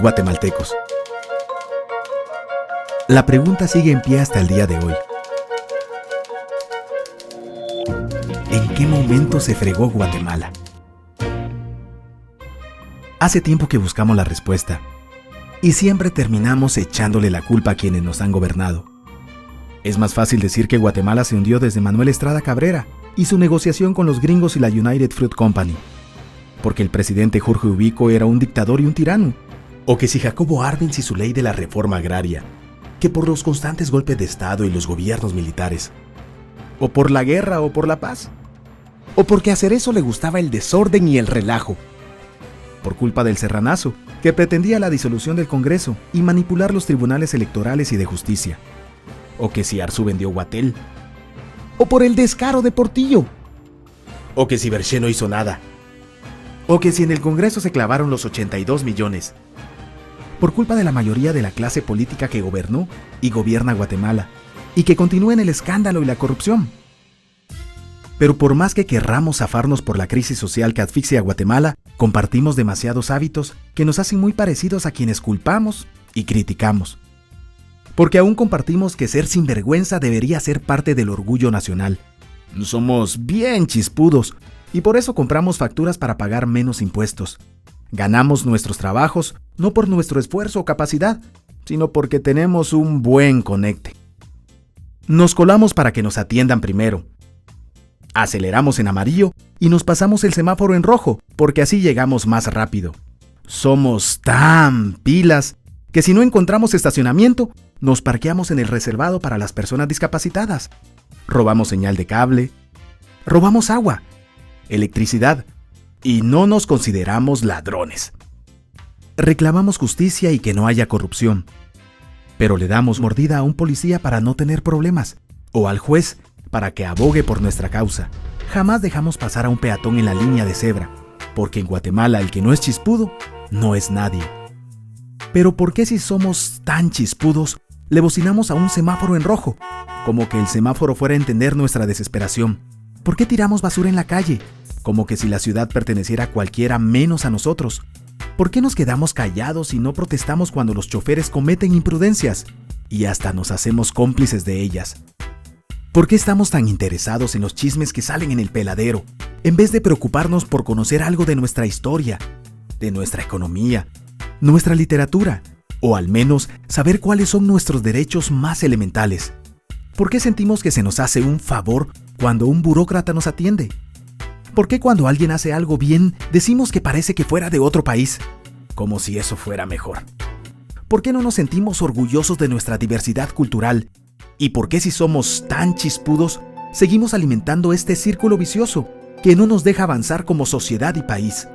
guatemaltecos. La pregunta sigue en pie hasta el día de hoy. ¿En qué momento se fregó Guatemala? Hace tiempo que buscamos la respuesta y siempre terminamos echándole la culpa a quienes nos han gobernado. Es más fácil decir que Guatemala se hundió desde Manuel Estrada Cabrera y su negociación con los gringos y la United Fruit Company, porque el presidente Jorge Ubico era un dictador y un tirano, o que si Jacobo Arbenz y su ley de la reforma agraria, que por los constantes golpes de Estado y los gobiernos militares, o por la guerra o por la paz, o porque a Cerezo le gustaba el desorden y el relajo, por culpa del Serranazo, que pretendía la disolución del Congreso y manipular los tribunales electorales y de justicia, o que si Arzu vendió Guatel, o por el descaro de Portillo, o que si Berché no hizo nada, o que si en el Congreso se clavaron los 82 millones, por culpa de la mayoría de la clase política que gobernó y gobierna Guatemala, y que continúa en el escándalo y la corrupción. Pero por más que querramos zafarnos por la crisis social que asfixia a Guatemala, compartimos demasiados hábitos que nos hacen muy parecidos a quienes culpamos y criticamos. Porque aún compartimos que ser sinvergüenza debería ser parte del orgullo nacional. Somos bien chispudos y por eso compramos facturas para pagar menos impuestos. Ganamos nuestros trabajos no por nuestro esfuerzo o capacidad, sino porque tenemos un buen conecte. Nos colamos para que nos atiendan primero. Aceleramos en amarillo y nos pasamos el semáforo en rojo, porque así llegamos más rápido. Somos tan pilas que si no encontramos estacionamiento, nos parqueamos en el reservado para las personas discapacitadas. Robamos señal de cable, robamos agua, electricidad y no nos consideramos ladrones. Reclamamos justicia y que no haya corrupción, pero le damos mordida a un policía para no tener problemas o al juez para que abogue por nuestra causa. Jamás dejamos pasar a un peatón en la línea de cebra, porque en Guatemala el que no es chispudo no es nadie. Pero ¿por qué si somos tan chispudos le bocinamos a un semáforo en rojo? Como que el semáforo fuera a entender nuestra desesperación. ¿Por qué tiramos basura en la calle? Como que si la ciudad perteneciera a cualquiera menos a nosotros. ¿Por qué nos quedamos callados y no protestamos cuando los choferes cometen imprudencias? Y hasta nos hacemos cómplices de ellas. ¿Por qué estamos tan interesados en los chismes que salen en el peladero, en vez de preocuparnos por conocer algo de nuestra historia, de nuestra economía, nuestra literatura, o al menos saber cuáles son nuestros derechos más elementales? ¿Por qué sentimos que se nos hace un favor cuando un burócrata nos atiende? ¿Por qué cuando alguien hace algo bien decimos que parece que fuera de otro país, como si eso fuera mejor? ¿Por qué no nos sentimos orgullosos de nuestra diversidad cultural? ¿Y por qué si somos tan chispudos seguimos alimentando este círculo vicioso que no nos deja avanzar como sociedad y país?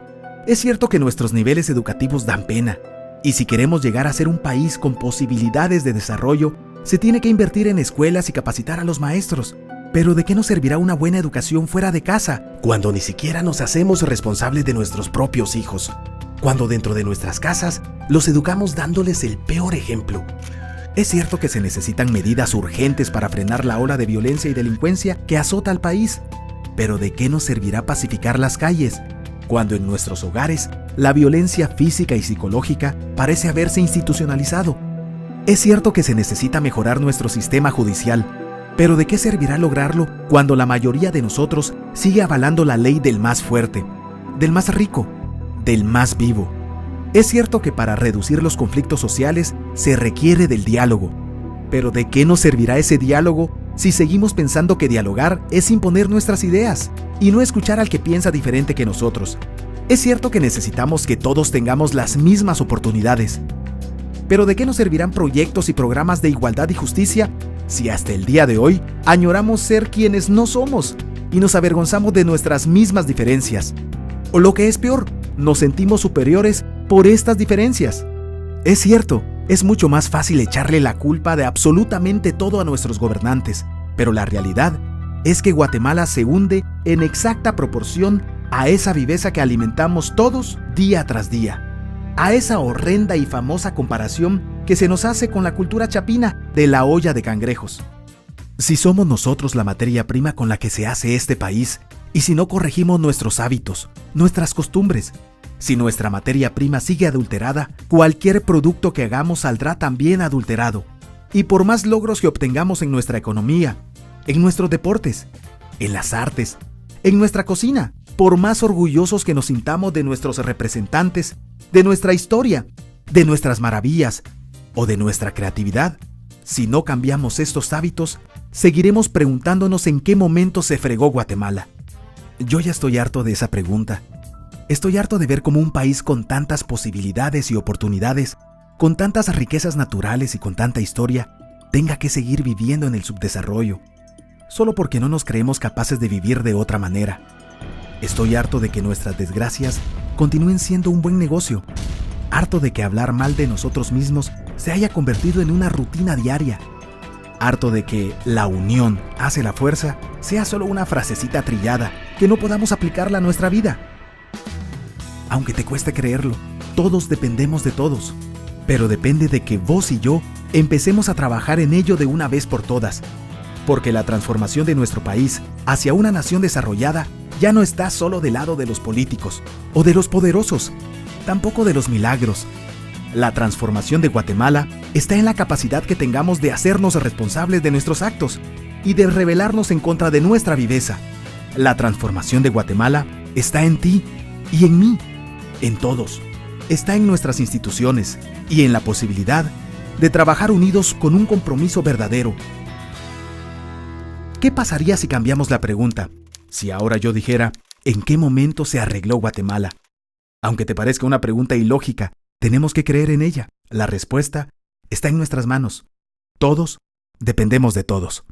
Es cierto que nuestros niveles educativos dan pena, y si queremos llegar a ser un país con posibilidades de desarrollo, se tiene que invertir en escuelas y capacitar a los maestros. Pero ¿de qué nos servirá una buena educación fuera de casa, cuando ni siquiera nos hacemos responsables de nuestros propios hijos? Cuando dentro de nuestras casas los educamos dándoles el peor ejemplo. Es cierto que se necesitan medidas urgentes para frenar la ola de violencia y delincuencia que azota al país, pero ¿de qué nos servirá pacificar las calles, cuando en nuestros hogares la violencia física y psicológica parece haberse institucionalizado? Es cierto que se necesita mejorar nuestro sistema judicial, pero ¿de qué servirá lograrlo cuando la mayoría de nosotros sigue avalando la ley del más fuerte, del más rico, del más vivo? Es cierto que para reducir los conflictos sociales se requiere del diálogo, pero ¿de qué nos servirá ese diálogo si seguimos pensando que dialogar es imponer nuestras ideas y no escuchar al que piensa diferente que nosotros? Es cierto que necesitamos que todos tengamos las mismas oportunidades, pero ¿de qué nos servirán proyectos y programas de igualdad y justicia si hasta el día de hoy añoramos ser quienes no somos y nos avergonzamos de nuestras mismas diferencias? O lo que es peor, nos sentimos superiores por estas diferencias. Es cierto, es mucho más fácil echarle la culpa de absolutamente todo a nuestros gobernantes, pero la realidad es que Guatemala se hunde en exacta proporción a esa viveza que alimentamos todos día tras día, a esa horrenda y famosa comparación que se nos hace con la cultura chapina de la olla de cangrejos. Si somos nosotros la materia prima con la que se hace este país, y si no corregimos nuestros hábitos, nuestras costumbres, Si nuestra materia prima sigue adulterada, cualquier producto que hagamos saldrá también adulterado. Y por más logros que obtengamos en nuestra economía, en nuestros deportes, en las artes, en nuestra cocina, por más orgullosos que nos sintamos de nuestros representantes, de nuestra historia, de nuestras maravillas o de nuestra creatividad, si no cambiamos estos hábitos, seguiremos preguntándonos en qué momento se fregó Guatemala. Yo ya estoy harto de esa pregunta. Estoy harto de ver cómo un país con tantas posibilidades y oportunidades, con tantas riquezas naturales y con tanta historia, tenga que seguir viviendo en el subdesarrollo, solo porque no nos creemos capaces de vivir de otra manera. Estoy harto de que nuestras desgracias continúen siendo un buen negocio. Harto de que hablar mal de nosotros mismos se haya convertido en una rutina diaria. Harto de que la unión hace la fuerza sea solo una frasecita trillada que no podamos aplicarla a nuestra vida. Aunque te cueste creerlo, todos dependemos de todos. Pero depende de que vos y yo empecemos a trabajar en ello de una vez por todas. Porque la transformación de nuestro país hacia una nación desarrollada ya no está solo del lado de los políticos o de los poderosos, tampoco de los milagros. La transformación de Guatemala está en la capacidad que tengamos de hacernos responsables de nuestros actos y de rebelarnos en contra de nuestra viveza. La transformación de Guatemala está en ti y en mí, en todos. Está en nuestras instituciones y en la posibilidad de trabajar unidos con un compromiso verdadero. ¿Qué pasaría si cambiamos la pregunta? Si ahora yo dijera, ¿en qué momento se arregló Guatemala? Aunque te parezca una pregunta ilógica, tenemos que creer en ella. La respuesta está en nuestras manos. Todos dependemos de todos.